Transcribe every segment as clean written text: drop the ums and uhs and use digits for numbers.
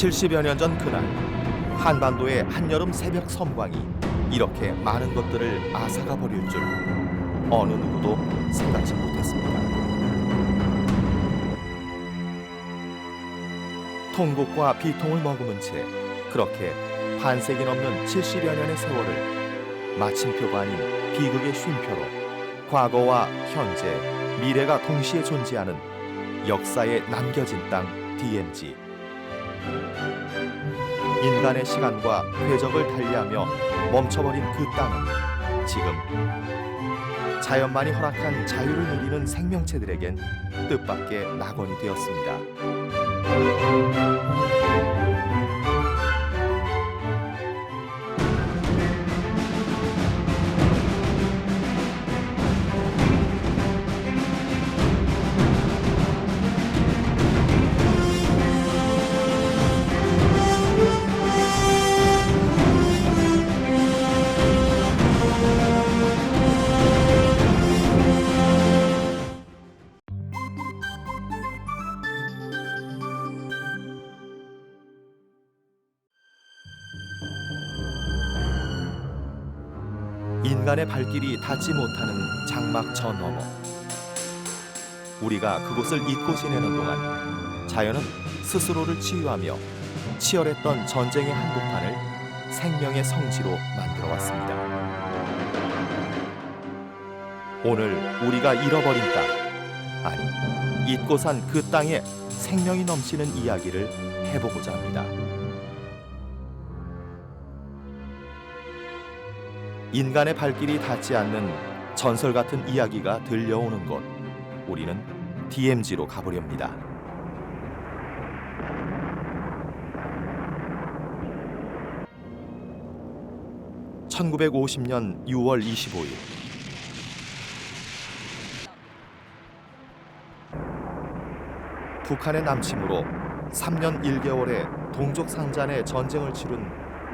70여 년 전 그날 한반도의 한여름 새벽 섬광이 이렇게 많은 것들을 앗아가 버릴 줄 어느 누구도 생각지 못했습니다. 통곡과 비통을 머금은 채 그렇게 반세기 넘는 70여 년의 세월을 마침표가 아닌 비극의 쉼표로 과거와 현재, 미래가 동시에 존재하는 역사에 남겨진 땅 DMZ. 인간의 시간과 궤적을 달리하며 멈춰버린 그 땅은 지금 자연만이 허락한 자유를 누리는 생명체들에겐 뜻밖의 낙원이 되었습니다. 인간의 발길이 닿지 못하는 장막 저 너머. 우리가 그곳을 잊고 지내는 동안 자연은 스스로를 치유하며 치열했던 전쟁의 한복판을 생명의 성지로 만들어 왔습니다. 오늘 우리가 잃어버린 땅, 아니 잊고 산 그 땅에 생명이 넘치는 이야기를 해보고자 합니다. 인간의 발길이 닿지 않는 전설 같은 이야기가 들려오는 곳, 우리는 DMZ로 가보렵니다. (1950년 6월 25일) 북한의 남침으로 3년 1개월의 동족상잔의 전쟁을 치른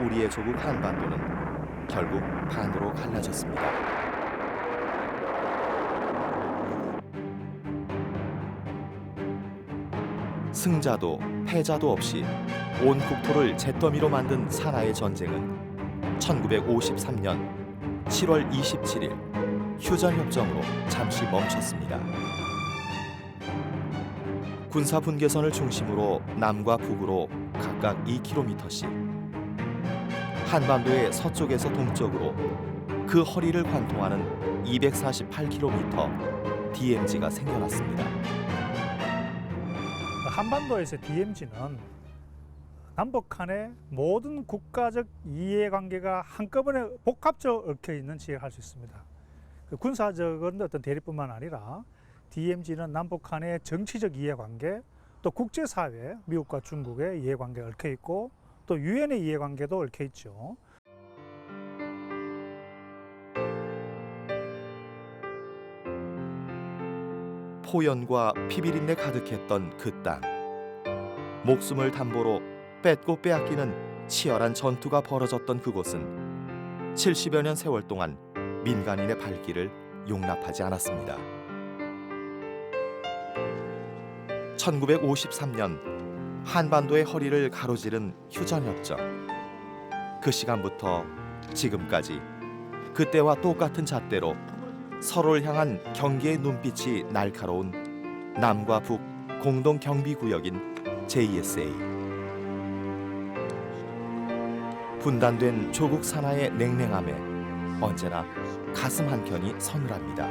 우리의 조국 한반도는 결국 반으로 갈라졌습니다. 승자도 패자도 없이 온 국토를 잿더미로 만든 산하의 전쟁은 1953년 7월 27일 휴전협정으로 잠시 멈췄습니다. 군사분계선을 중심으로 남과 북으로 각각 2km씩 한반도의 서쪽에서 동쪽으로 그 허리를 관통하는 248km DMZ가 생겨났습니다. 한반도에서 DMZ는 남북한의 모든 국가적 이해관계가 한꺼번에 복합적으로 얽혀 있는 지역을 할 수 있습니다. 군사적인 어떤 대립뿐만 아니라 DMZ는 남북한의 정치적 이해관계, 또 국제사회, 미국과 중국의 이해관계가 얽혀 있고 또 유엔의 이해관계도 얽혀 있죠. 포연과 피비린내 가득했던 그 땅. 목숨을 담보로 뺏고 빼앗기는 치열한 전투가 벌어졌던 그곳은 70여 년 세월 동안 민간인의 발길을 용납하지 않았습니다. 1953년 한반도의 허리를 가로지른 휴전협정. 그 시간부터 지금까지 그때와 똑같은 잣대로 서로를 향한 경계의 눈빛이 날카로운 남과 북 공동 경비구역인 JSA. 분단된 조국 산하의 냉랭함에 언제나 가슴 한켠이 서늘합니다.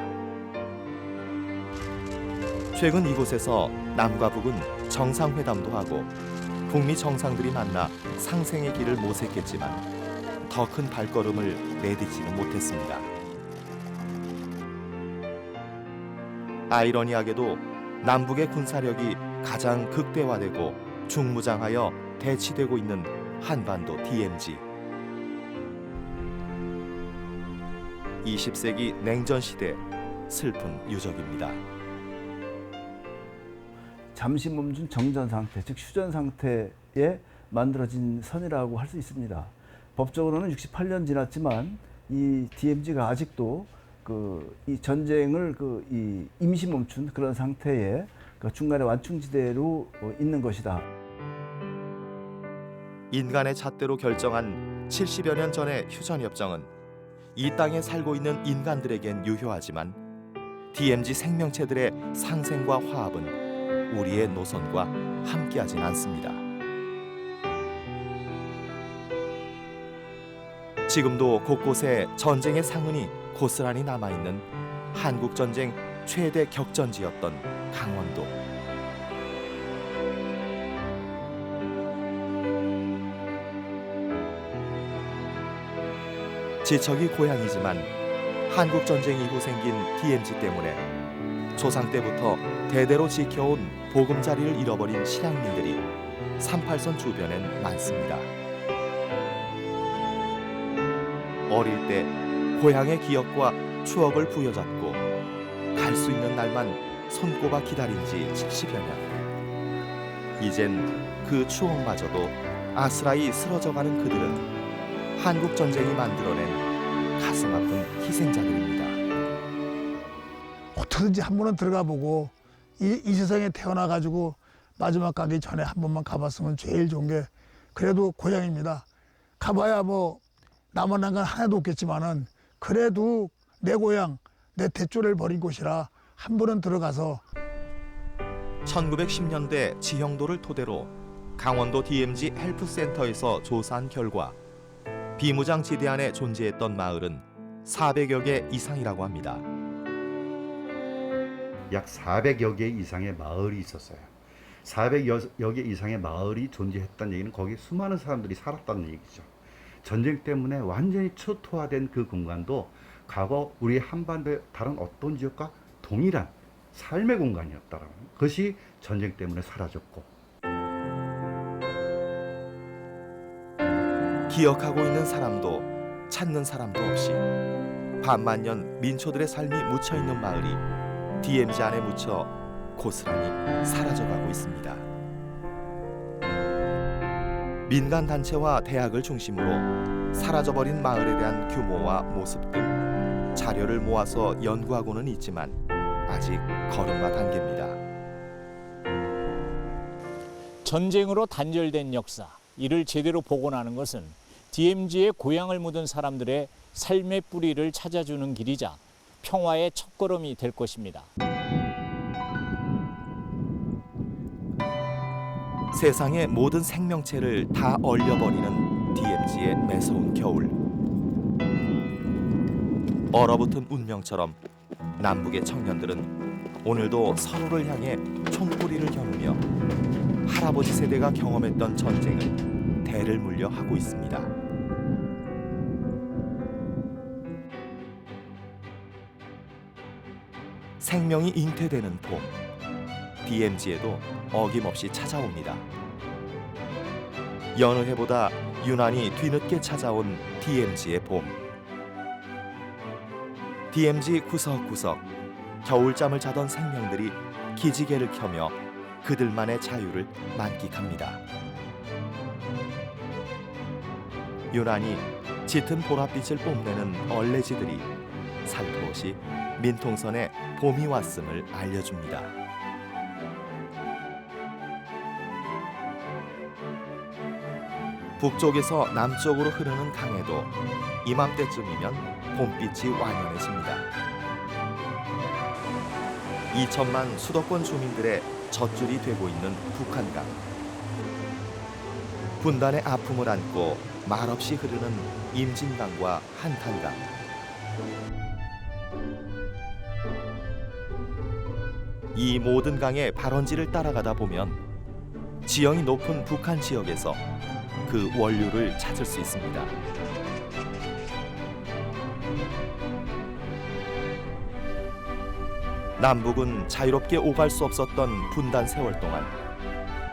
최근 이곳에서 남과 북은 정상회담도 하고 북미 정상들이 만나 상생의 길을 모색했지만 더 큰 발걸음을 내딛지는 못했습니다. 아이러니하게도 남북의 군사력이 가장 극대화되고 중무장하여 대치되고 있는 한반도 DMZ. 20세기 냉전 시대 슬픈 유적입니다. 잠시 멈춘 정전 상태, 즉 휴전 상태에 만들어진 선이라고 할 수 있습니다. 법적으로는 68년 지났지만 이 DMZ가 아직도 이 전쟁을 이 임시 멈춘 그런 상태에 중간에 완충지대로 있는 것이다. 인간의 잣대로 결정한 70여 년 전의 휴전협정은 이 땅에 살고 있는 인간들에겐 유효하지만 DMZ 생명체들의 상생과 화합은 우리의 노선과 함께하진 않습니다. 지금도 곳곳에 전쟁의 상흔이 고스란히 남아있는 한국전쟁 최대 격전지였던 강원도. 지척이 고향이지만 한국전쟁 이후 생긴 DMZ 때문에 조상 때부터 대대로 지켜온 보금자리를 잃어버린 실향민들이 38선 주변엔 많습니다. 어릴 때 고향의 기억과 추억을 부여잡고 갈 수 있는 날만 손꼽아 기다린 지 70여 년. 이젠 그 추억마저도 아스라이 쓰러져가는 그들은 한국전쟁이 만들어낸 가슴 아픈 희생자들입니다. 어떻게든지 한 번은 들어가 보고 이 세상에 태어나가지고 마지막 가기 전에 한 번만 가봤으면 제일 좋은 게 그래도 고향입니다. 가봐야 뭐 남은 건 하나도 없겠지만은 그래도 내 고향, 내 대조를 버린 곳이라 한 번은 들어가서 1910년대 지형도를 토대로 강원도 DMZ 헬프센터에서 조사한 결과 비무장지대 안에 존재했던 마을은 400여 개 이상이라고 합니다. 약 400여 개 이상의 마을이 있었어요. 400여 개 이상의 마을이 존재했다는 얘기는 거기 수많은 사람들이 살았다는 얘기죠. 전쟁 때문에 완전히 초토화된 그 공간도 과거 우리 한반도의 다른 어떤 지역과 동일한 삶의 공간이었다라는 것이 전쟁 때문에 사라졌고, 기억하고 있는 사람도 찾는 사람도 없이 반만년 민초들의 삶이 묻혀있는 마을이 DMZ 안에 묻혀 고스란히 사라져가고 있습니다. 민간 단체와 대학을 중심으로 사라져버린 마을에 대한 규모와 모습 등 자료를 모아서 연구하고는 있지만 아직 걸음마 단계입니다. 전쟁으로 단절된 역사, 이를 제대로 복원하는 것은 DMZ의 고향을 묻은 사람들의 삶의 뿌리를 찾아주는 길이자 평화의 첫걸음이 될 것입니다. 세상의 모든 생명체를 다 얼려버리는 DMZ의 매서운 겨울. 얼어붙은 운명처럼 남북의 청년들은 오늘도 서로를 향해 총구리를 겨누며 할아버지 세대가 경험했던 전쟁을 대를 물려 하고 있습니다. 생명이 잉태되는 봄, DMZ에도 어김없이 찾아옵니다. 여느 해보다 유난히 뒤늦게 찾아온 DMZ의 봄. DMZ 구석구석 겨울잠을 자던 생명들이 기지개를 켜며 그들만의 자유를 만끽합니다. 유난히 짙은 보랏빛을 뽐내는 얼레지들이 살포시 민통선에 봄이 왔음을 알려줍니다. 북쪽에서 남쪽으로 흐르는 강에도 이맘때쯤이면 봄빛이 완연해집니다. 2천만 수도권 주민들의 젖줄이 되고 있는 북한강. 분단의 아픔을 안고 말없이 흐르는 임진강과 한탄강. 이 모든 강의 발원지를 따라가다 보면 지형이 높은 북한 지역에서 그 원류를 찾을 수 있습니다. 남북은 자유롭게 오갈 수 없었던 분단 세월 동안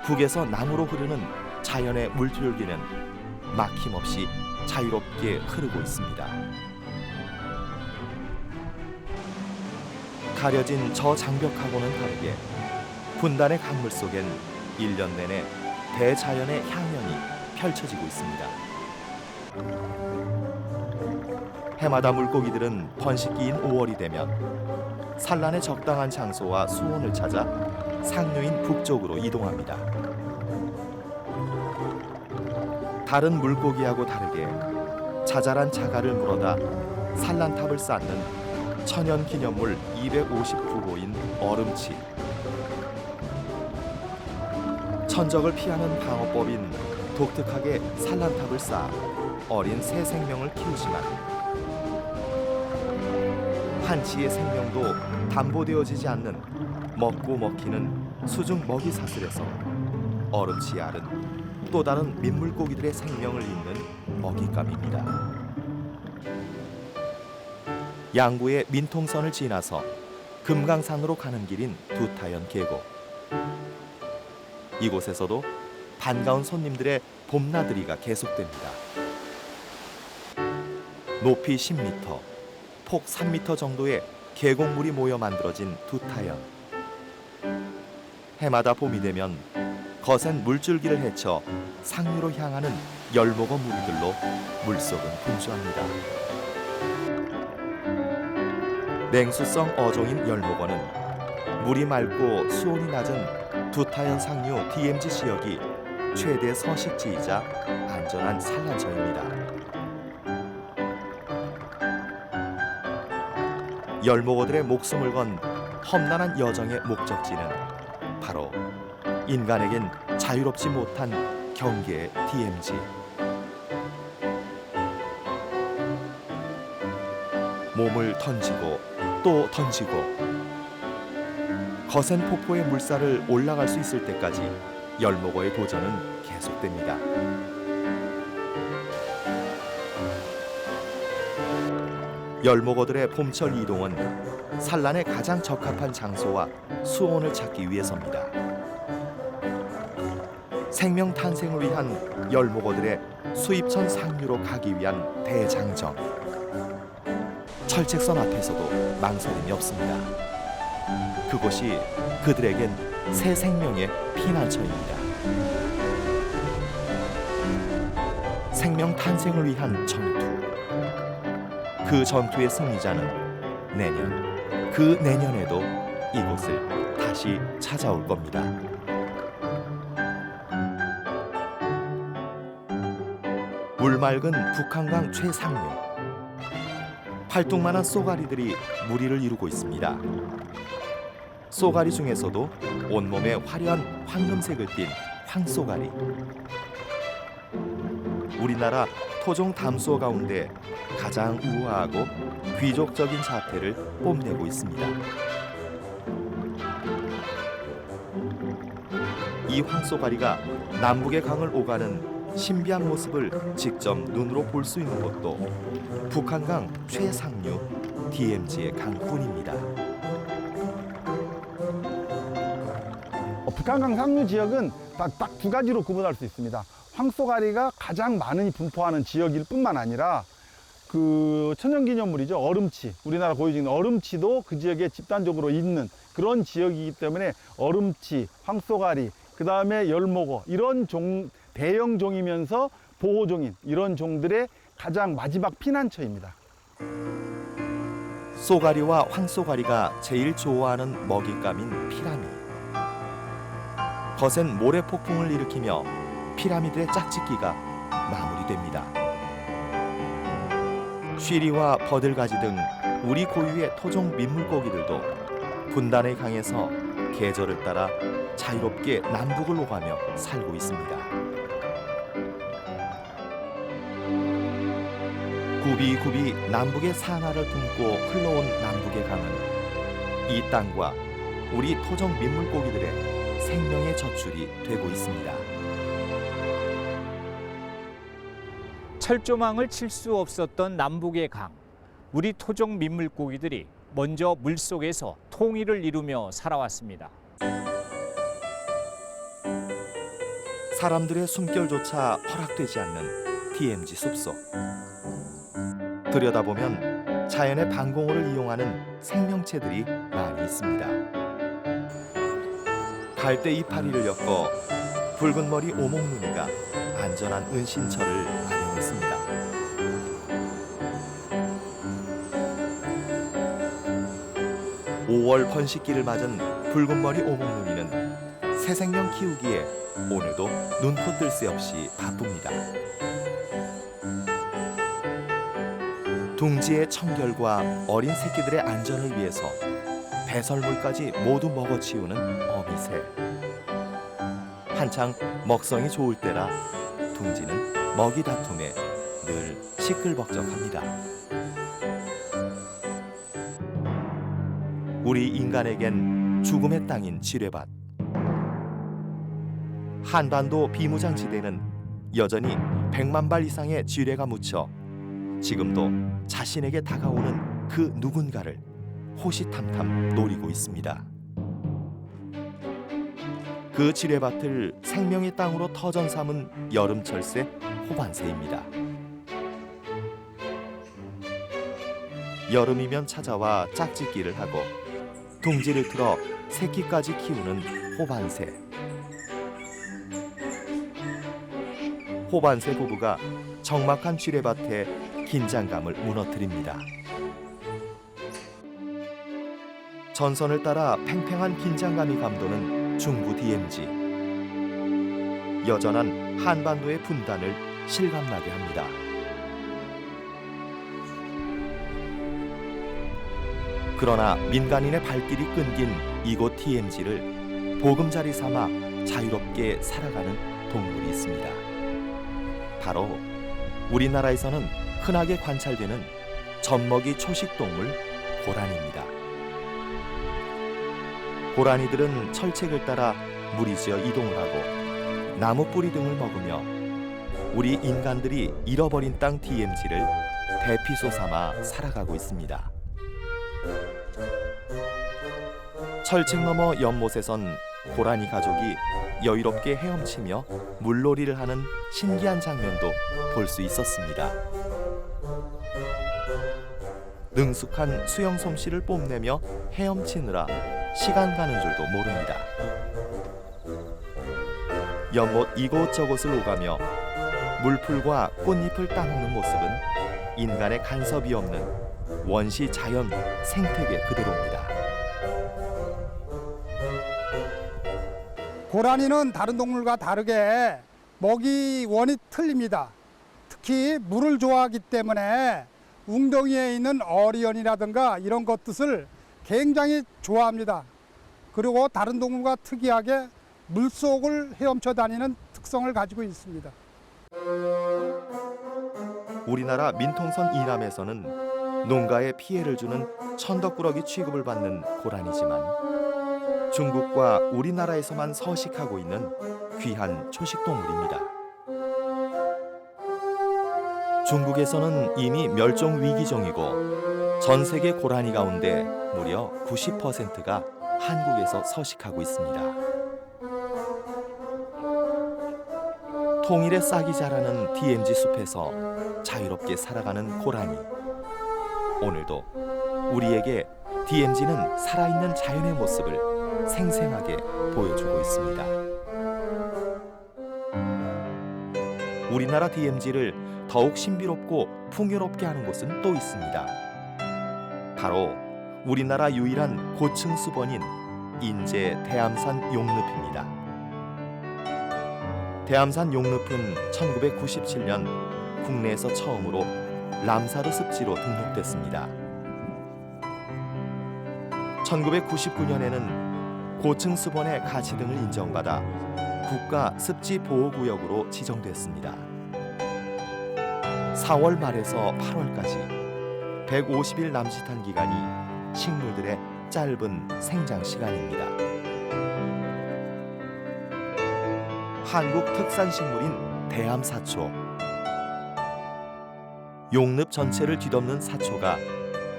북에서 남으로 흐르는 자연의 물줄기는 막힘없이 자유롭게 흐르고 있습니다. 가려진 저 장벽하고는 다르게 분단의 강물 속엔 1년 내내 대자연의 향연이 펼쳐지고 있습니다. 해마다 물고기들은 번식기인 5월이 되면 산란에 적당한 장소와 수온을 찾아 상류인 북쪽으로 이동합니다. 다른 물고기하고 다르게 자잘한 자갈을 물어다 산란탑을 쌓는 천연기념물 259호인 얼음치. 천적을 피하는 방어법인 독특하게 산란탑을 쌓아 어린 새 생명을 키우지만 한치의 생명도 담보되어지지 않는 먹고 먹히는 수중 먹이 사슬에서 얼음치 알은 또 다른 민물고기들의 생명을 잇는 먹잇감입니다. 양구의 민통선을 지나서 금강산으로 가는 길인 두타연 계곡. 이곳에서도 반가운 손님들의 봄나들이가 계속됩니다. 높이 10m, 폭 3m 정도의 계곡물이 모여 만들어진 두타연. 해마다 봄이 되면 거센 물줄기를 헤쳐 상류로 향하는 열목어 무리들로 물속은 분주합니다. 냉수성 어종인 열목어는 물이 맑고 수온이 낮은 두타연 상류 DMZ 지역이 최대 서식지이자 안전한 산란처입니다. 열목어들의 목숨을 건 험난한 여정의 목적지는 바로 인간에겐 자유롭지 못한 경계의 DMZ. 몸을 던지고 또 던지고 거센 폭포의 물살을 올라갈 수 있을 때까지 열목어의 도전은 계속됩니다. 열목어들의 봄철 이동은 산란에 가장 적합한 장소와 수온을 찾기 위해서입니다. 생명 탄생을 위한 열목어들의 수입천 상류로 가기 위한 대장정. 철책선 앞에서도 망설임이 없습니다. 그곳이 그들에겐 새 생명의 피난처입니다. 생명 탄생을 위한 전투. 그 전투의 승리자는 내년, 그 내년에도 이곳을 다시 찾아올 겁니다. 물맑은 북한강 최상류. 팔뚝만한 쏘가리들이 무리를 이루고 있습니다. 쏘가리 중에서도 온몸에 화려한 황금색을 띤 황쏘가리. 우리나라 토종 담수어 가운데 가장 우아하고 귀족적인 자태를 뽐내고 있습니다. 이 황쏘가리가 남북의 강을 오가는 신비한 모습을 직접 눈으로 볼 수 있는 곳도 북한강 최상류 DMZ의 강뿐입니다. 북한강 상류 지역은 딱 두 가지로 구분할 수 있습니다. 황쏘가리가 가장 많이 분포하는 지역일 뿐만 아니라 그 천연기념물이죠. 얼음치, 우리나라 고유지인 얼음치도 그 지역에 집단적으로 있는 그런 지역이기 때문에 얼음치, 황쏘가리, 그 다음에 열목어 이런 대형 종이면서 보호종인 이런 종들의 가장 마지막 피난처입니다. 쏘가리와 황쏘가리가 제일 좋아하는 먹잇감인 피라미. 거센 모래 폭풍을 일으키며 피라미드의 짝짓기가 마무리됩니다. 쉬리와 버들가지 등 우리 고유의 토종 민물고기들도 분단의 강에서 계절을 따라 자유롭게 남북을 오가며 살고 있습니다. 굽이굽이 남북의 상하를 품고 흘러온 남북의 강은 이 땅과 우리 토종 민물고기들의 생명의 젖줄이 되고 있습니다. 철조망을 칠 수 없었던 남북의 강. 우리 토종 민물고기들이 먼저 물속에서 통일을 이루며 살아왔습니다. 사람들의 숨결조차 허락되지 않는 DMZ 숲속. 들여다보면 자연의 방공호를 이용하는 생명체들이 많이 있습니다. 갈대 이파리를 엮어 붉은 머리 오목눈이가 안전한 은신처를 마련했습니다. (5월) 번식기를 맞은 붉은 머리 오목눈이는 새 생명 키우기에 오늘도 눈코 뜰 새 없이 바쁩니다. 둥지의 청결과 어린 새끼들의 안전을 위해서 배설물까지 모두 먹어치우는 어미새. 한창 먹성이 좋을 때라 둥지는 먹이 다툼에 늘 시끌벅적합니다. 우리 인간에겐 죽음의 땅인 지뢰밭. 한반도 비무장지대는 여전히 100만 발 이상의 지뢰가 묻혀 지금도 자신에게 다가오는 그 누군가를 호시탐탐 노리고 있습니다. 그 지뢰밭을 생명의 땅으로 터전 삼은 여름철새 호반새입니다. 여름이면 찾아와 짝짓기를 하고 둥지를 틀어 새끼까지 키우는 호반새. 호반새 부부가 적막한 지뢰밭에 긴장감을 무너뜨립니다. 전선을 따라 팽팽한 긴장감이 감도는 중부 DMZ. 여전한 한반도의 분단을 실감나게 합니다. 그러나 민간인의 발길이 끊긴 이곳 DMZ를 보금자리 삼아 자유롭게 살아가는 동물이 있습니다. 바로 우리나라에서는 흔하게 관찰되는 젖먹이 초식동물 고라니입니다. 고라니들은 철책을 따라 무리지어 이동을 하고 나무 뿌리 등을 먹으며 우리 인간들이 잃어버린 땅 DMZ를 대피소 삼아 살아가고 있습니다. 철책 너머 연못에선 고라니 가족이 여유롭게 헤엄치며 물놀이를 하는 신기한 장면도 볼 수 있었습니다. 능숙한 수영 솜씨를 뽐내며 헤엄치느라 시간 가는 줄도 모릅니다. 연못 이곳저곳을 오가며 물풀과 꽃잎을 따먹는 모습은 인간의 간섭이 없는 원시 자연 생태계 그대로입니다. 고라니는 다른 동물과 다르게 먹이 원이 틀립니다. 특히 물을 좋아하기 때문에 웅덩이에 있는 어리언이라든가 이런 것들을 굉장히 좋아합니다. 그리고 다른 동물과 특이하게 물속을 헤엄쳐 다니는 특성을 가지고 있습니다. 우리나라 민통선 이남에서는 농가에 피해를 주는 천덕꾸러기 취급을 받는 고라니지만 중국과 우리나라에서만 서식하고 있는 귀한 초식동물입니다. 중국에서는 이미 멸종 위기종이고 전 세계 고라니 가운데 무려 90%가 한국에서 서식하고 있습니다. 통일의 싹이 자라는 DMZ 숲에서 자유롭게 살아가는 고라니. 오늘도 우리에게 DMZ는 살아있는 자연의 모습을 생생하게 보여주고 있습니다. 우리나라 DMZ를 더욱 신비롭고 풍요롭게 하는 곳은 또 있습니다. 바로 우리나라 유일한 고층 수번인 인제 대암산 용늪입니다. 대암산 용늪은 1997년 국내에서 처음으로 람사르 습지로 등록됐습니다. 1999년에는 고층 수번의 가치 등을 인정받아 국가 습지 보호구역으로 지정됐습니다. 4월 말에서 8월까지 150일 남짓한 기간이 식물들의 짧은 생장 시간입니다. 한국 특산 식물인 대암사초. 용늪 전체를 뒤덮는 사초가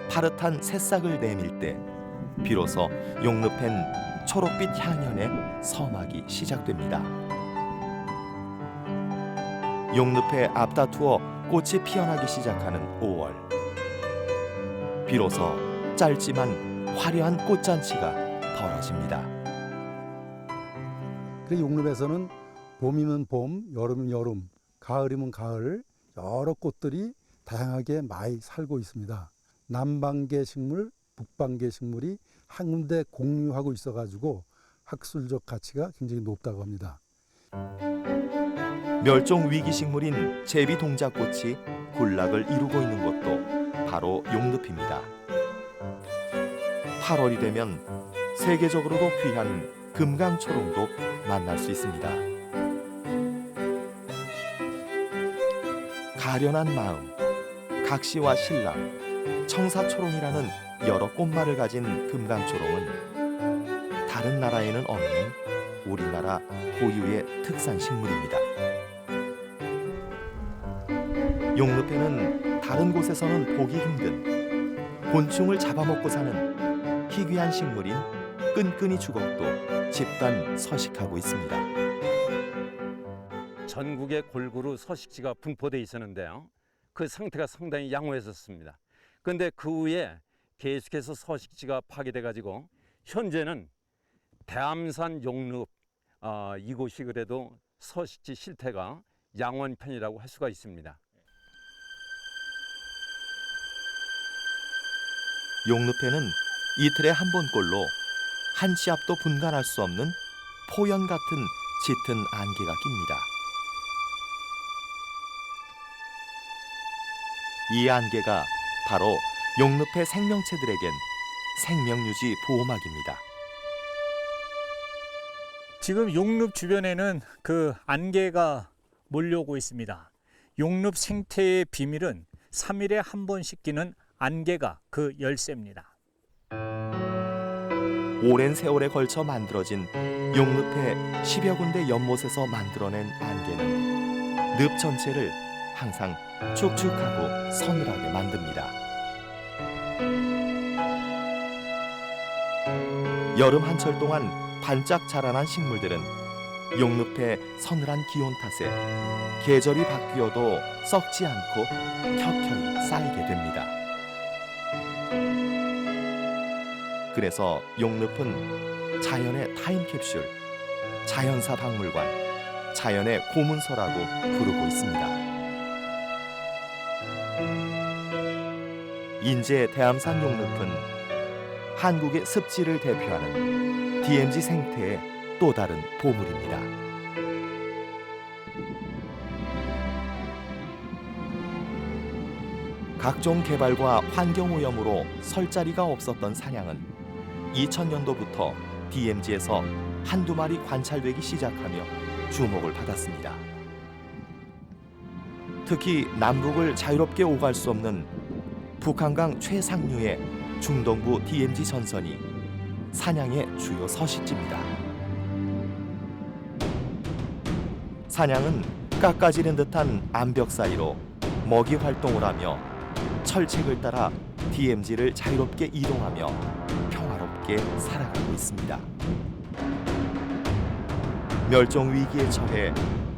파릇한 새싹을 내밀 때 비로소 용늪엔 초록빛 향연의 서막이 시작됩니다. 용늪에 앞다투어 꽃이 피어나기 시작하는 5월. 비로소 짧지만 화려한 꽃잔치가 벌어집니다. 그래서 용늪에서는 봄이면 봄, 여름이면 여름, 가을이면 가을 여러 꽃들이 다양하게 많이 살고 있습니다. 남방계 식물, 북방계 식물이 한 군데 공유하고 있어가지고 학술적 가치가 굉장히 높다고 합니다. 멸종 위기 식물인 제비동작꽃이 군락을 이루고 있는 곳도 바로 용늪입니다. 8월이 되면 세계적으로도 귀한 금강초롱도 만날 수 있습니다. 가련한 마음, 각시와 신랑, 청사초롱이라는 여러 꽃말을 가진 금강초롱은 다른 나라에는 없는 우리나라 고유의 특산 식물입니다. 용늪에는 다른 곳에서는 보기 힘든 곤충을 잡아먹고 사는 희귀한 식물인 끈끈이 주걱도 집단 서식하고 있습니다. 전국에 골고루 서식지가 분포되어 있었는데요. 그 상태가 상당히 양호했었습니다. 그런데 그 후에 계속해서 서식지가 파괴돼 가지고 현재는 대암산 용늪 이곳이 그래도 서식지 실태가 양호한 편이라고 할 수가 있습니다. 용늪에는 이틀에 한 번꼴로 한 치 앞도 분간할 수 없는 포연 같은 짙은 안개가 낍니다. 이 안개가 바로 용늪의 생명체들에겐 생명유지 보호막입니다. 지금 용늪 주변에는 그 안개가 몰려오고 있습니다. 용늪 생태의 비밀은 3일에 한 번씩 끼는 안개가 그 열쇠입니다. 오랜 세월에 걸쳐 만들어진 용늪의 10여 군데 연못에서 만들어낸 안개는 늪 전체를 항상 축축하고 서늘하게 만듭니다. 여름 한철 동안 반짝 자라난 식물들은 용늪의 서늘한 기온 탓에 계절이 바뀌어도 썩지 않고 켜켜이 쌓이게 됩니다. 그래서 용늪은 자연의 타임캡슐, 자연사 박물관, 자연의 고문서라고 부르고 있습니다. 인제 대암산 용늪은 한국의 습지를 대표하는 DMZ 생태의 또 다른 보물입니다. 각종 개발과 환경오염으로 설 자리가 없었던 산양은 2000년도부터 DMZ에서 한두 마리 관찰되기 시작하며 주목을 받았습니다. 특히 남북을 자유롭게 오갈 수 없는 북한강 최상류의 중동부 DMZ 전선이 산양의 주요 서식지입니다. 산양은 깎아지른 듯한 암벽 사이로 먹이 활동을 하며 철책을 따라 DMZ를 자유롭게 이동하며 평화롭게 살아가고 있습니다. 멸종 위기에 처해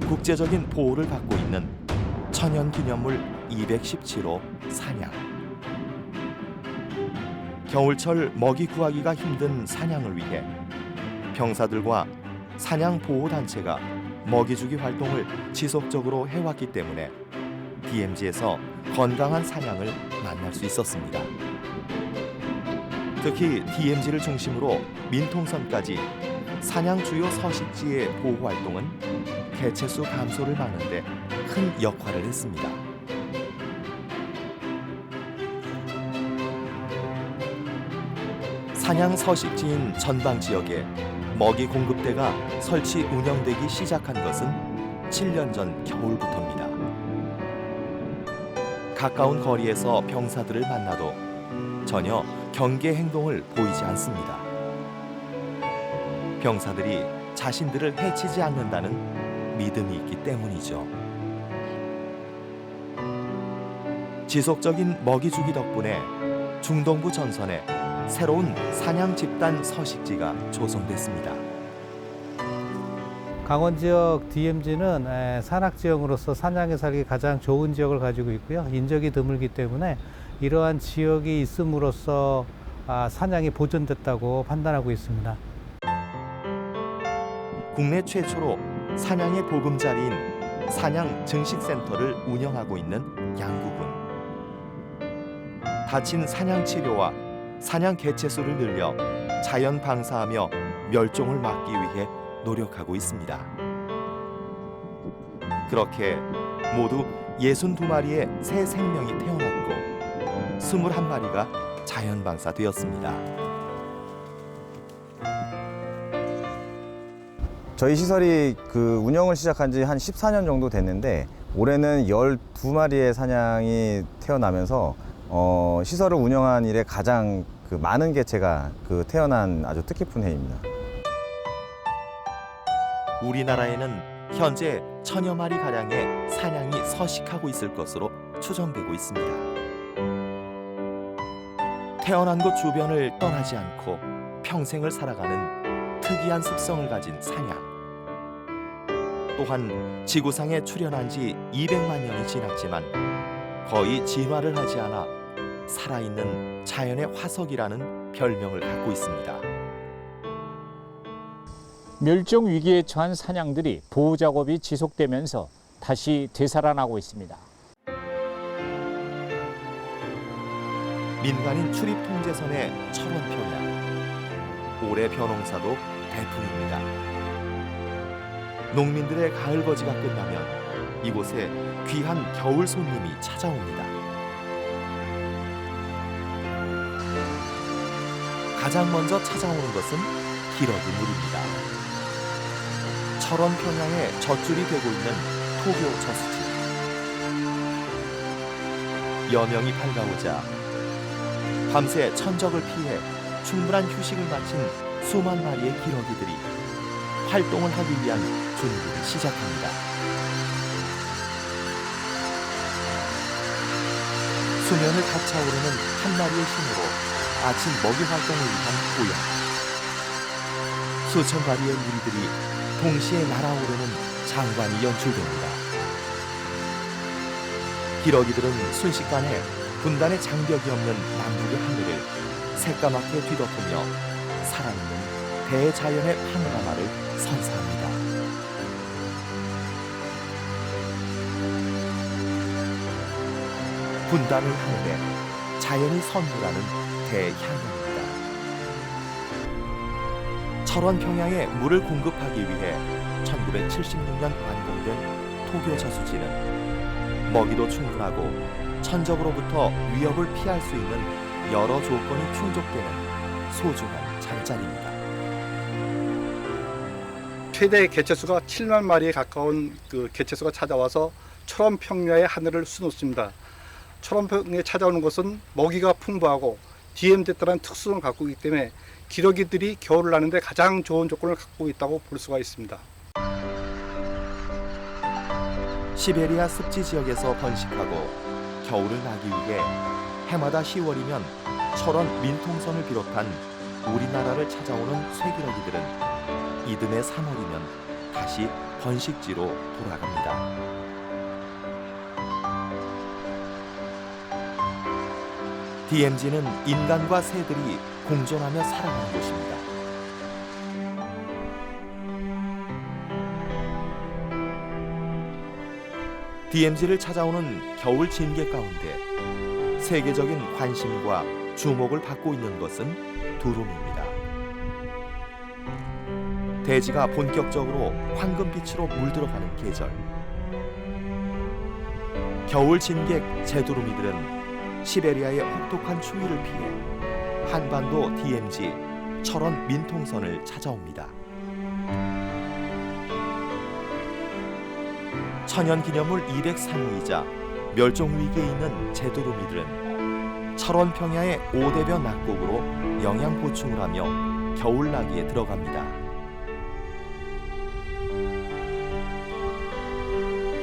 국제적인 보호를 받고 있는 천연기념물 217호 산양. 겨울철 먹이 구하기가 힘든 산양을 위해 병사들과 산양 보호단체가 먹이주기 활동을 지속적으로 해왔기 때문에 DMZ에서 건강한 산양을 만날 수 있었습니다. 특히 DMZ를 중심으로 민통선까지 산양 주요 서식지의 보호 활동은 개체수 감소를 막는 데 큰 역할을 했습니다. 산양 서식지인 전방 지역에 먹이 공급대가 설치 운영되기 시작한 것은 7년 전 겨울부터입니다. 가까운 거리에서 병사들을 만나도 전혀 경계 행동을 보이지 않습니다. 병사들이 자신들을 해치지 않는다는 믿음이 있기 때문이죠. 지속적인 먹이 주기 덕분에 중동부 전선에 새로운 산양 집단 서식지가 조성됐습니다. 강원 지역 DMZ는 산악 지역으로서 산양에 살기 가장 좋은 지역을 가지고 있고요. 인적이 드물기 때문에 이러한 지역이 있음으로써 산양이 보존됐다고 판단하고 있습니다. 국내 최초로 산양의 보금자리인 산양 증식센터를 운영하고 있는 양구군. 다친 산양 치료와 산양 개체수를 늘려 자연 방사하며 멸종을 막기 위해 노력하고 있습니다. 그렇게 모두 62마리의 새 생명이 태어났고 21마리가 자연 방사되었습니다. 저희 시설이 운영을 시작한 지 한 14년 정도 됐는데 올해는 12마리의 사냥이 태어나면서 시설을 운영한 이래 가장 많은 개체가 태어난 아주 뜻깊은 해입니다. 우리나라에는 현재 1000여 마리 가량의 사냥이 서식하고 있을 것으로 추정되고 있습니다. 태어난 곳 주변을 떠나지 않고 평생을 살아가는 특이한 습성을 가진 사냥. 또한 지구상에 출현한 지 200만 년이 지났지만 거의 진화를 하지 않아 살아있는 자연의 화석이라는 별명을 갖고 있습니다. 멸종 위기에 처한 사냥들이 보호 작업이 지속되면서 다시 되살아나고 있습니다. 민간인 출입 통제선의 철원 평야. 올해 벼농사도 대풍입니다. 농민들의 가을 거지가 끝나면 이곳에 귀한 겨울 손님이 찾아옵니다. 가장 먼저 찾아오는 것은 기러기 물입니다. 철원 평야에 젖줄이 되고 있는 토교 저수지. 여명이 밝아오자 밤새 천적을 피해 충분한 휴식을 마친 수만 마리의 기러기들이 활동을 하기 위한 준비를 시작합니다. 수면을 닫차오르는 한 마리의 힘으로 아침 먹이 활동을 위한 고양. 수천 마리의 무리들이 동시에 날아오르는 장관이 연출됩니다. 기러기들은 순식간에 분단의 장벽이 없는 남북의 하늘을 새까맣게 뒤덮으며 살아있는 대자연의 파노라마를 선사합니다. 분단의 하늘에 자연이 선물하는 대향연입니다. 철원 평야에 물을 공급하기 위해 1976년 완공된 토교 저수지는 먹이도 충분하고 천적으로부터 위협을 피할 수 있는 여러 조건이 충족되는 소중한 잠자리입니다. 최대 개체수가 7만 마리에 가까운 개체수가 찾아와서 철원 평야의 하늘을 수놓습니다. 철원 평야에 찾아오는 것은 먹이가 풍부하고 DMZ에 따른 특성을 갖고 있기 때문에 기러기들이 겨울을 나는데 가장 좋은 조건을 갖고 있다고 볼 수가 있습니다. 시베리아 습지 지역에서 번식하고 겨울을 나기 위해 해마다 10월이면 철원 민통선을 비롯한 우리나라를 찾아오는 쇠기러기들은 이듬해 3월이면 다시 번식지로 돌아갑니다. DMZ는 인간과 새들이 공존하며 살아가는 곳입니다. DMZ를 찾아오는 겨울 진개 가운데 세계적인 관심과 주목을 받고 있는 것은 두루미입니다. 대지가 본격적으로 황금빛으로 물들어가는 계절. 겨울 진객 제두루미들은 시베리아의 혹독한 추위를 피해 한반도 DMZ 철원 민통선을 찾아옵니다. 천연기념물 203호이자 멸종위기에 있는 제두루미들은 철원 평야의 5대변 낙곡으로 영양 보충을 하며 겨울나기에 들어갑니다.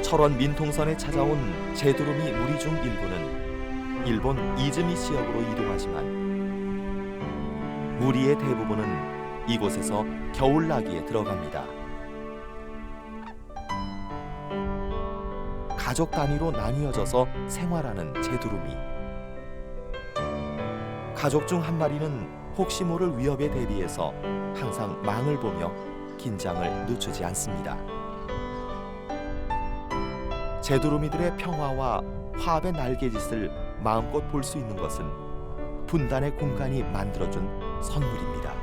철원 민통선에 찾아온 제두루미 무리 중 일부는 일본 이즈미 지역으로 이동하지만 무리의 대부분은 이곳에서 겨울나기에 들어갑니다. 가족 단위로 나뉘어져서 생활하는 제두루미. 가족 중 한 마리는 혹시 모를 위협에 대비해서 항상 망을 보며 긴장을 늦추지 않습니다. 제두루미들의 평화와 화합의 날개짓을 마음껏 볼 수 있는 것은 분단의 공간이 만들어준 선물입니다.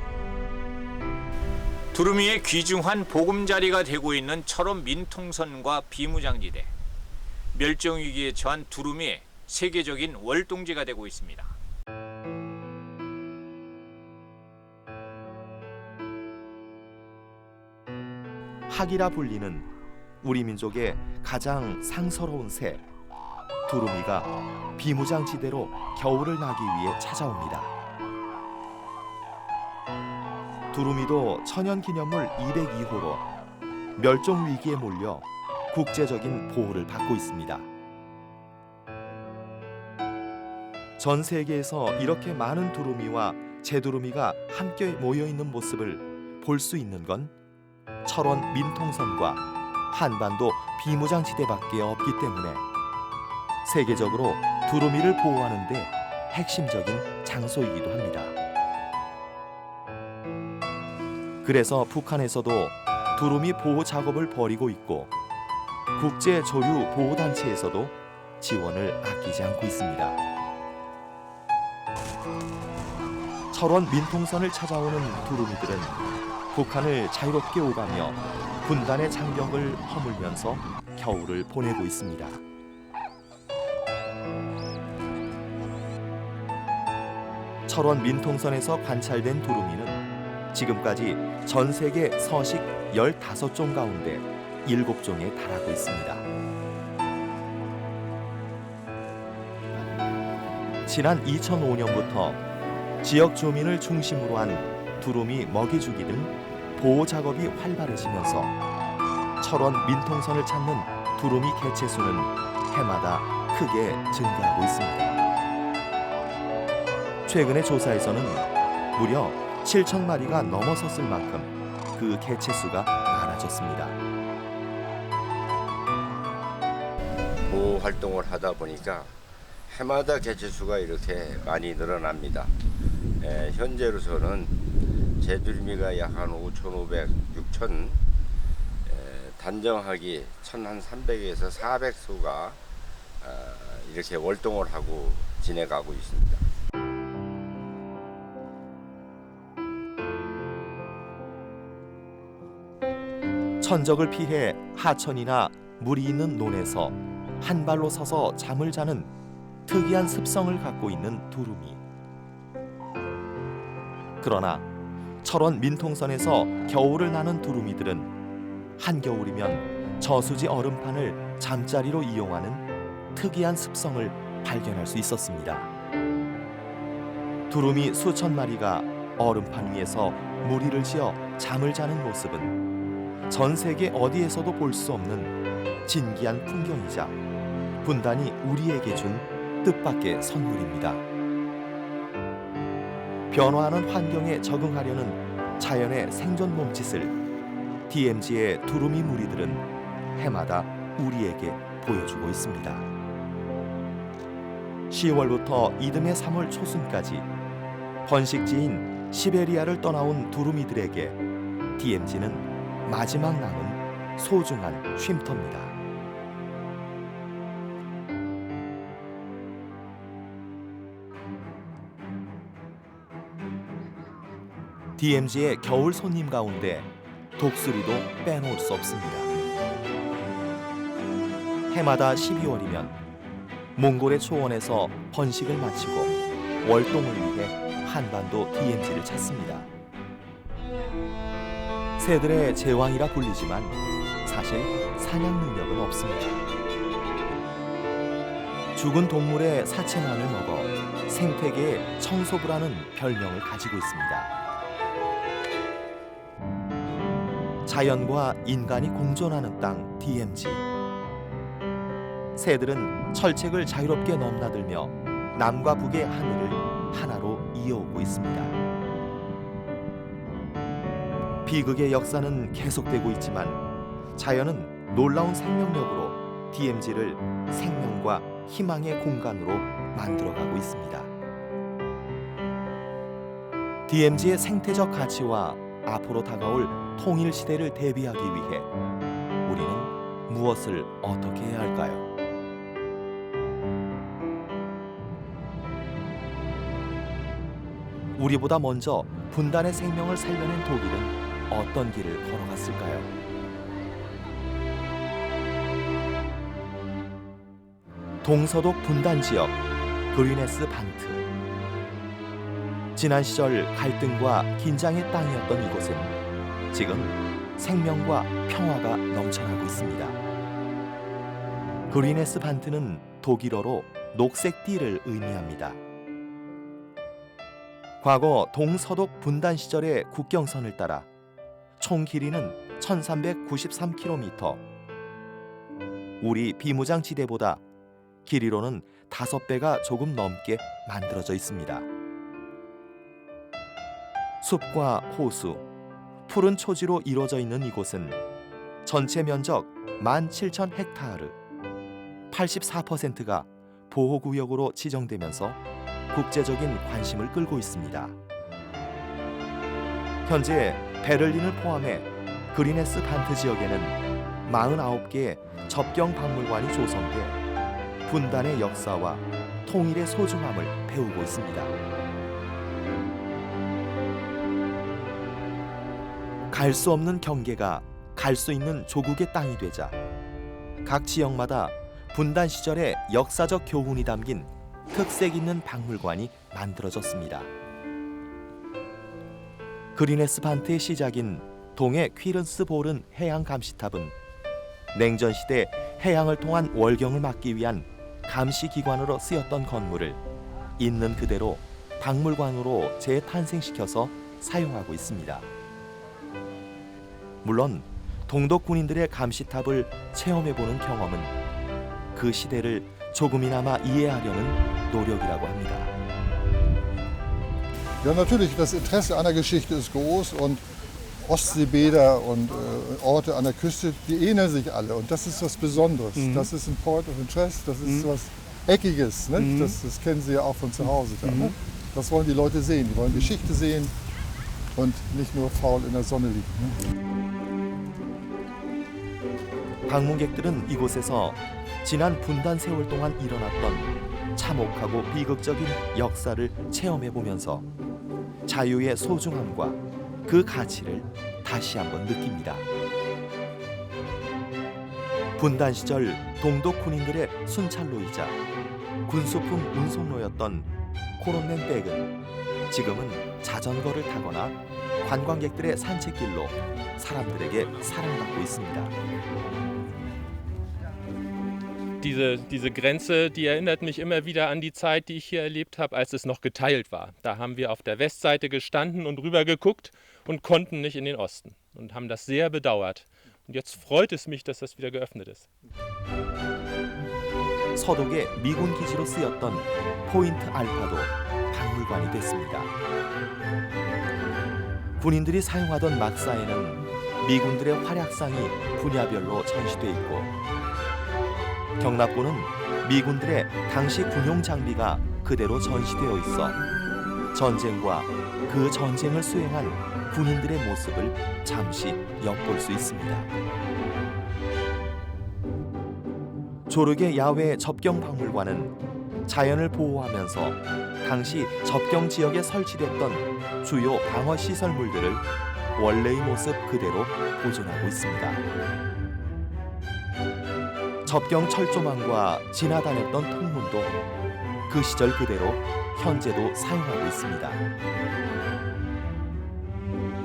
두루미의 귀중한 보금자리가 되고 있는 철원 민통선과 비무장지대. 멸종위기에 처한 두루미의 세계적인 월동지가 되고 있습니다. 학이라 불리는 우리 민족의 가장 상서로운 새, 두루미가 비무장지대로 겨울을 나기 위해 찾아옵니다. 두루미도 천연기념물 202호로 멸종위기에 몰려 국제적인 보호를 받고 있습니다. 전 세계에서 이렇게 많은 두루미와 재두루미가 함께 모여있는 모습을 볼 수 있는 건 철원 민통선과 한반도 비무장지대밖에 없기 때문에 세계적으로 두루미를 보호하는 데 핵심적인 장소이기도 합니다. 그래서 북한에서도 두루미 보호 작업을 벌이고 있고 국제 조류 보호단체에서도 지원을 아끼지 않고 있습니다. 철원 민통선을 찾아오는 두루미들은 북한을 자유롭게 오가며 분단의 장벽을 허물면서 겨울을 보내고 있습니다. 철원 민통선에서 관찰된 두루미는 지금까지 전 세계 서식 15종 가운데 7종에 달하고 있습니다. 지난 2005년부터 지역 주민을 중심으로 한 두루미 먹이주기 등 보호 작업이 활발해지면서 철원 민통선을 찾는 두루미 개체수는 해마다 크게 증가하고 있습니다. 최근의 조사에서는 무려 7,000마리가 넘어섰을 만큼 그 개체수가 많아졌습니다. 보호 활동을 하다 보니까 해마다 개체수가 이렇게 많이 늘어납니다. 현재로서는 재두루미가 약 한 5,500, 6,000, 단정하기 1,300에서 400수가 이렇게 월동을 하고 지내가고 있습니다. 천적을 피해 하천이나 물이 있는 논에서 한 발로 서서 잠을 자는 특이한 습성을 갖고 있는 두루미. 그러나 철원 민통선에서 겨울을 나는 두루미들은 한겨울이면 저수지 얼음판을 잠자리로 이용하는 특이한 습성을 발견할 수 있었습니다. 두루미 수천 마리가 얼음판 위에서 무리를 지어 잠을 자는 모습은 전 세계 어디에서도 볼 수 없는 진기한 풍경이자 분단이 우리에게 준 뜻밖의 선물입니다. 변화하는 환경에 적응하려는 자연의 생존 몸짓을 DMZ의 두루미 무리들은 해마다 우리에게 보여주고 있습니다. 10월부터 이듬해 3월 초순까지 번식지인 시베리아를 떠나온 두루미들에게 DMZ는 마지막 남은 소중한 쉼터입니다. DMZ의 겨울 손님 가운데 독수리도 빼놓을 수 없습니다. 해마다 12월이면 몽골의 초원에서 번식을 마치고 월동을 위해 한반도 DMZ를 찾습니다. 새들의 제왕이라 불리지만 사실 사냥 능력은 없습니다. 죽은 동물의 사체만을 먹어 생태계의 청소부라는 별명을 가지고 있습니다. 자연과 인간이 공존하는 땅 DMZ. 새들은 철책을 자유롭게 넘나들며 남과 북의 하늘을 하나로 이어오고 있습니다. 비극의 역사는 계속되고 있지만 자연은 놀라운 생명력으로 DMZ를 생명과 희망의 공간으로 만들어가고 있습니다. DMZ의 생태적 가치와 앞으로 다가올 통일 시대를 대비하기 위해 우리는 무엇을 어떻게 해야 할까요? 우리보다 먼저 분단의 생명을 살려낸 독일은 어떤 길을 걸어갔을까요? 동서독 분단 지역 그리네스 반트. 지난 시절 갈등과 긴장의 땅이었던 이곳은 지금 생명과 평화가 넘쳐나고 있습니다. 그리네스 반트는 독일어로 녹색 띠를 의미합니다. 과거 동서독 분단 시절의 국경선을 따라 총 길이는 1393km, 우리 비무장 지대보다 길이로는 5배가 조금 넘게 만들어져 있습니다. 숲과 호수, 푸른 초지로 이루어져 있는 이곳은 전체 면적 17,000헥타르, 84%가 보호구역으로 지정되면서 국제적인 관심을 끌고 있습니다. 현재 베를린을 포함해 그리네스 반트 지역에는 49개의 접경 박물관이 조성돼 분단의 역사와 통일의 소중함을 배우고 있습니다. 갈 수 없는 경계가 갈 수 있는 조국의 땅이 되자 각 지역마다 분단 시절의 역사적 교훈이 담긴 특색 있는 박물관이 만들어졌습니다. 그리네스 반트의 시작인 동해 퀴른스보른 해양 감시탑은 냉전 시대 해양을 통한 월경을 막기 위한 감시 기관으로 쓰였던 건물을 있는 그대로 박물관으로 재탄생시켜서 사용하고 있습니다. 물론 동독 군인들의 감시탑을 체험해보는 경험은 그 시대를 조금이나마 이해하려는 노력이라고 합니다. Ja, natürlich, das Interesse an der Geschichte ist groß und Ostseebäder und Orte an der Küste, die ähneln sich alle und das ist was Besonderes. Das ist ein Point of Interest, das ist was Eckiges, nicht? Das kennen Sie ja auch von zu Hause. Da, ne? Das wollen die Leute sehen, die wollen Geschichte sehen und nicht nur faul in der Sonne liegen. Ne? 방문객들은 이곳에서 지난 분단 세월 동안 일어났던 참혹하고 비극적인 역사를 체험해보면서 자유의 소중함과 그 가치를 다시 한번 느낍니다. 분단 시절 동독 군인들의 순찰로이자 군수품 운송로였던 코론넨백은 지금은 자전거를 타거나 관광객들의 산책길로 사람들에게 사랑받고 있습니다. Diese Grenze, die erinnert mich immer wieder an die Zeit, die ich hier erlebt habe, als es noch geteilt war. Da haben wir auf der Westseite gestanden und rüber geguckt und konnten nicht in den Osten und haben das sehr bedauert. Und jetzt freut es mich, dass das wieder geöffnet ist. 서독의 미군 기지로 쓰였던 포인트 알파도 박물관이 됐습니다. 군인들이 사용하던 막사에는 미군들의 활약상이 분야별로 전시돼 있고 경납고는 미군들의 당시 군용 장비가 그대로 전시되어 있어 전쟁과 그 전쟁을 수행한 군인들의 모습을 잠시 엿볼 수 있습니다. 조르게 야외 접경 박물관은 자연을 보호하면서 당시 접경 지역에 설치됐던 주요 방어 시설물들을 원래의 모습 그대로 보존하고 있습니다. 접경 철조망과 지나다녔던 통문도 그 시절 그대로 현재도 사용하고 있습니다.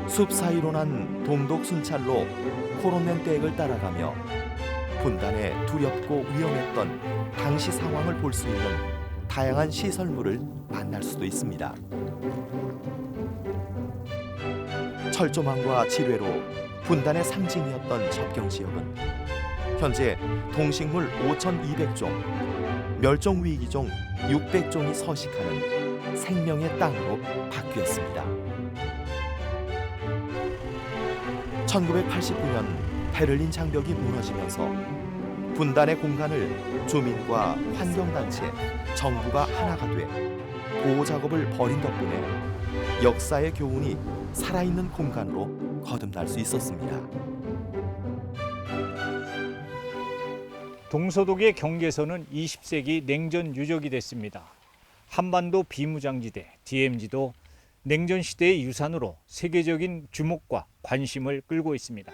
숲 사이로 난 동독 순찰로 코론넨백을 따라가며 분단의 두렵고 위험했던 당시 상황을 볼 수 있는 다양한 시설물을 만날 수도 있습니다. 철조망과 지뢰로 분단의 상징이었던 접경 지역은 현재 동식물 5,200종, 멸종위기종 600종이 서식하는 생명의 땅으로 바뀌었습니다. 1989년 베를린 장벽이 무너지면서 분단의 공간을 주민과 환경단체, 정부가 하나가 돼 보호 작업을 벌인 덕분에 역사의 교훈이 살아있는 공간으로 거듭날 수 있었습니다. 동서독의 경계선은 20세기 냉전 유적이 됐습니다. 한반도 비무장지대 DMZ도 냉전 시대의 유산으로 세계적인 주목과 관심을 끌고 있습니다.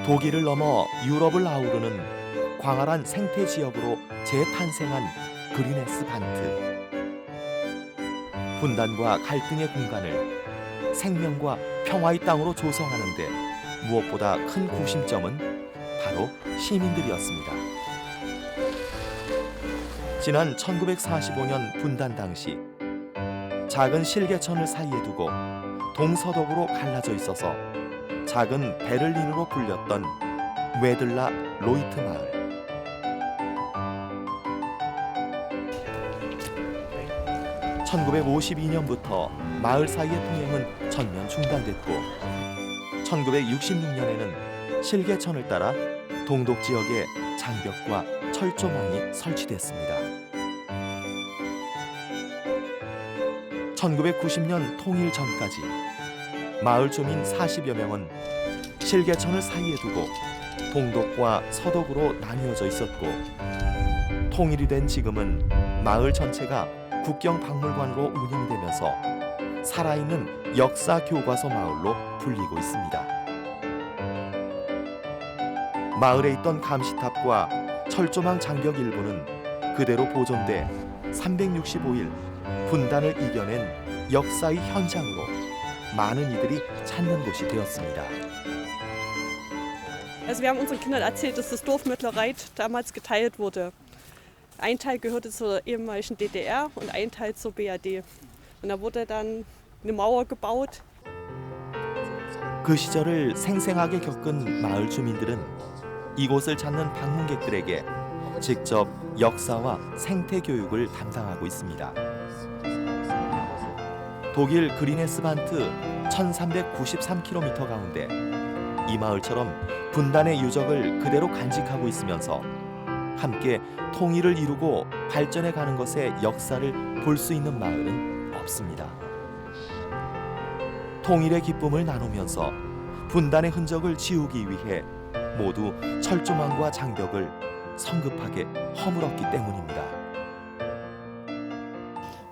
독일을 넘어 유럽을 아우르는 광활한 생태 지역으로 재탄생한 그리네스 반트. 분단과 갈등의 공간을 생명과 평화의 땅으로 조성하는데 무엇보다 큰 구심점은 바로 시민들이었습니다. 지난 1945년 분단 당시 작은 실개천을 사이에 두고 동서독으로 갈라져 있어서 작은 베를린으로 불렸던 웨들라 로이트 마을. 1952년부터 마을 사이의 통행은 전면 중단됐고 1966년에는 실개천을 따라 동독 지역에 장벽과 철조망이 설치됐습니다. 1990년 통일 전까지 마을 주민 40여 명은 실개천을 사이에 두고 동독과 서독으로 나뉘어져 있었고 통일이 된 지금은 마을 전체가 국경박물관으로 운영되면서 살아있는 역사 교과서 마을로 불리고 있습니다. 마을에 있던 감시탑과 철조망 장벽 일부는 그대로 보존돼 365일 분단을 이겨낸 역사의 현장으로 많은 이들이 찾는 곳이 되었습니다. Also wir haben unseren Kindern erzählt, dass das Dorf Möttlerreit damals geteilt wurde. Ein Teil gehörte zur ehemaligen DDR und ein Teil zur BRD. Und da wurde dann eine Mauer gebaut. 그 시절을 생생하게 겪은 마을 주민들은 이곳을 찾는 방문객들에게 직접 역사와 생태 교육을 담당하고 있습니다. 독일 그리네스반트 1393km 가운데 이 마을처럼 분단의 유적을 그대로 간직하고 있으면서 함께 통일을 이루고 발전해 가는 것의 역사를 볼 수 있는 마을은 없습니다. 통일의 기쁨을 나누면서 분단의 흔적을 지우기 위해 모두 철조망과 장벽을 성급하게 허물었기 때문입니다.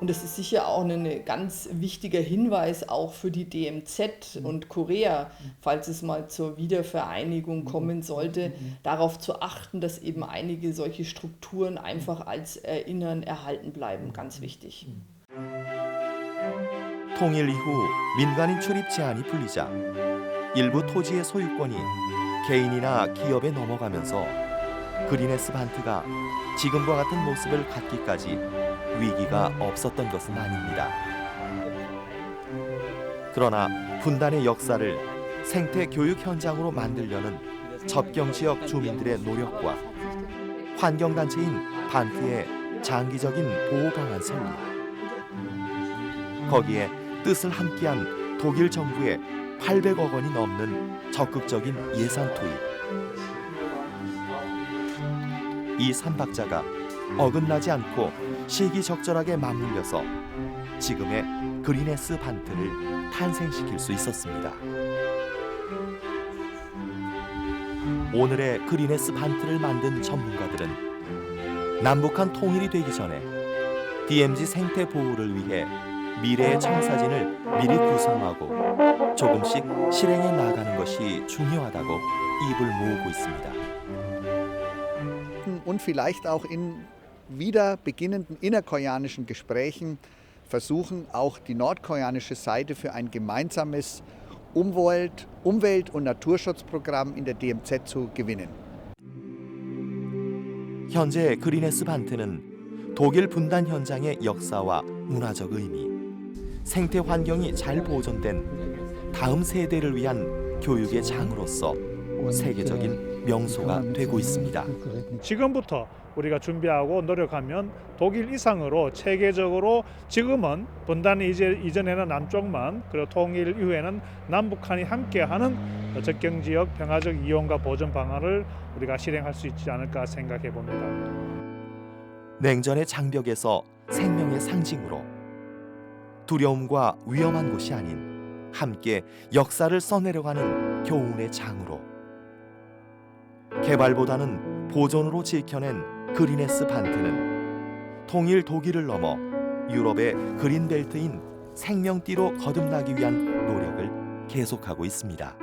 Und das ist sicher auch ein ganz wichtiger Hinweis auch für die DMZ und Korea, falls es mal zur Wiedervereinigung kommen sollte, darauf zu achten, dass eben einige solche Strukturen einfach als Erinnern erhalten bleiben. Ganz wichtig. 통일 이후 민간인 출입 제한이 풀리자 일부 토지의 소유권이 개인이나 기업에 넘어가면서 그리네스반트가 지금과 같은 모습을 갖기까지 위기가 없었던 것은 아닙니다. 그러나 분단의 역사를 생태 교육 현장으로 만들려는 접경 지역 주민들의 노력과 환경단체인 반트의 장기적인 보호 방안 설립, 거기에 뜻을 함께한 독일 정부의 800억 원이 넘는 적극적인 예산 투입, 이 삼박자가 어긋나지 않고 시기적절하게 맞물려서 지금의 그리네스 반트를 탄생시킬 수 있었습니다. 오늘의 그리네스 반트를 만든 전문가들은 남북한 통일이 되기 전에 DMZ 생태 보호를 위해 미래의 청사진을 미리 구성하고 조금씩 실행해 나가는 것이 중요하다고 입을 모으고 있습니다. Und vielleicht auch in wieder beginnenden innerkoreanischen Gesprächen versuchen, auch die nordkoreanische Seite für ein gemeinsames Umwelt- und Naturschutzprogramm in der DMZ zu gewinnen. 현재 그리네스 반트는 독일 분단 현장의 역사와 문화적 의미, 생태 환경이 잘 보존된 다음 세대를 위한 교육의 장으로서 세계적인 명소가 되고 있습니다. 지금부터 우리가 준비하고 노력하면 독일 이상으로 체계적으로 지금은 분단이 이전에는 남쪽만, 그리고 통일 이후에는 남북한이 함께하는 접경지역 평화적 이용과 보존 방안을 우리가 실행할 수 있지 않을까 생각해 봅니다. 냉전의 장벽에서 생명의 상징으로 두려움과 위험한 곳이 아닌 함께 역사를 써내려가는 교훈의 장으로 개발보다는 보존으로 지켜낸 그리네스 반트는 통일 독일을 넘어 유럽의 그린벨트인 생명띠로 거듭나기 위한 노력을 계속하고 있습니다.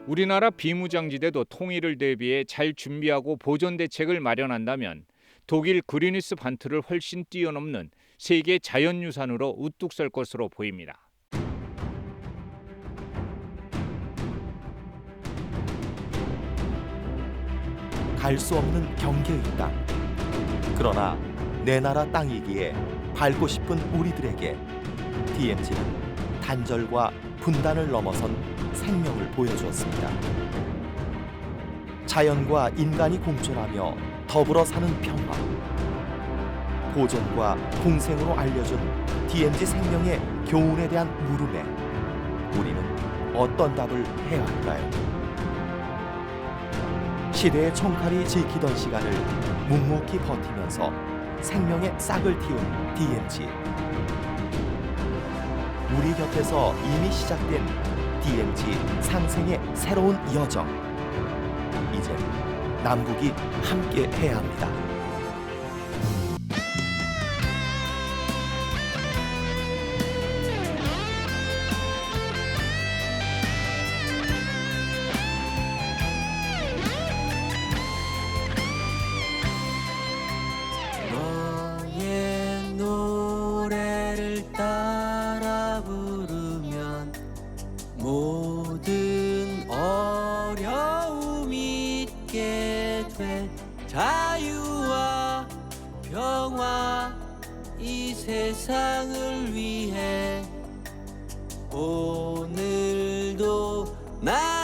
우리나라 비무장지대도 통일을 대비해 잘 준비하고 보존 대책을 마련한다면 독일 그리니스 반트를 훨씬 뛰어넘는 세계 자연유산으로 우뚝 설 것으로 보입니다. 갈 수 없는 경계의 땅. 그러나 내 나라 땅이기에 밟고 싶은 우리들에게 DMZ는 단절과 분단을 넘어선 생명을 보여주었습니다. 자연과 인간이 공존하며 더불어 사는 평화. 보존과 공생으로 알려준 DMZ 생명의 교훈에 대한 물음에 우리는 어떤 답을 해야 할까요? 시대의 총칼이 지키던 시간을 묵묵히 버티면서 생명의 싹을 틔운 DMZ. 우리 곁에서 이미 시작된 DMZ 상생의 새로운 여정. 이제 남북이 함께 해야 합니다. 너의 노래를 따라 부르면 모든 어려움 잊게 돼. 자유와 평화 이 세상을 위해 오늘도 나